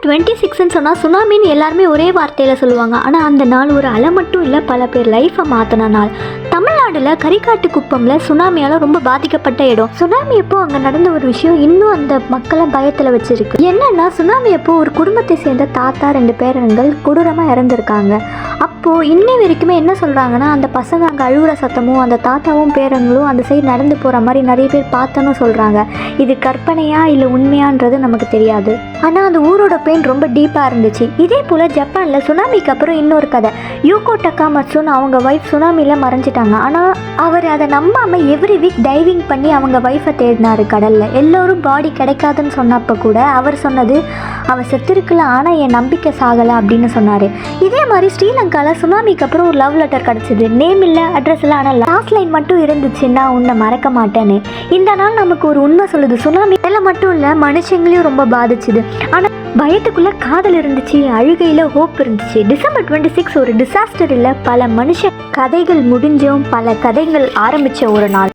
December 26ன்னு சொன்னால் சுனாமின்னு எல்லாருமே ஒரே வார்த்தையில் சொல்லுவாங்க. ஆனால் அந்த நாள் ஒரு அலை மட்டும் இல்லை, பல பேர் லைஃப்பை மாற்றின நாள். தமிழ்நாடுல கரிக்காட்டு குப்பம்ல சுனாமியால் ரொம்ப பாதிக்கப்பட்ட இடம். சுனாமி அப்போ அங்கே நடந்த ஒரு விஷயம் இன்னும் அந்த மக்களை பயத்தில் வச்சிருக்கு. என்னன்னா, சுனாமி அப்போ ஒரு குடும்பத்தை சேர்ந்த தாத்தா 2 பேரன்கள் கொடூரமாக இறந்துருக்காங்க. அப்போது இன்னை வரைக்குமே என்ன சொல்கிறாங்கன்னா, அந்த பசங்க அங்கே அழுகுற சத்தமும் அந்த தாத்தாவும் பேரங்களும் அந்த சைடு நடந்து போகிற மாதிரி நிறைய பேர் பார்த்தோன்னு சொல்கிறாங்க. இது கற்பனையா இல்லை உண்மையான்றது நமக்கு தெரியாது. ஆனால் அந்த ஊரோட பெயின் ரொம்ப டீப்பாக இருந்துச்சு. இதே போல் ஜப்பானில் சுனாமிக்கு அப்புறம் இன்னொரு கதை. யூகோ டக்காமட்சுன்னு அவங்க ஒய்ஃப் சுனாமியில் மறைஞ்சிட்டாங்க. ஆனால் அவர் அதை நம்பாமல் எவ்ரி வீக் டைவிங் பண்ணி அவங்க ஒய்ஃபை தேடினார் கடலில். எல்லோரும் பாடி கிடைக்காதுன்னு சொன்னப்போ கூட அவர் சொன்னது, அவன் செத்துருக்கலாம் ஆனால் என் நம்பிக்கை சாகலை அப்படின்னு சொன்னார். இதே மாதிரி ஸ்ரீலங்காவில் சுனாமிக்கு அப்புறம் ஒரு லவ் லெட்டர் கிடச்சிது. நேம் இல்லை, அட்ரஸ் இல்லை, ஆனால் லாஸ்ட் லைன் மட்டும் இருந்துச்சு, நான் உன்னை மறக்க மாட்டேன்னு. இந்த நாள் நமக்கு ஒரு உண்மை சொல்லுது. சுனாமி இதில் மட்டும் இல்லை, மனுஷங்களையும் ரொம்ப பாதிச்சுது. ஆனால் பயத்துக்குள்ளே காதல் இருந்துச்சு, அழுகையில் ஹோப் இருந்துச்சு. டிசம்பர் 26 ஒரு டிசாஸ்டர் இல்லை, பல மனுஷ கதைகள் முடிஞ்சும் பல கதைகள் ஆரம்பித்த ஒரு நாள்.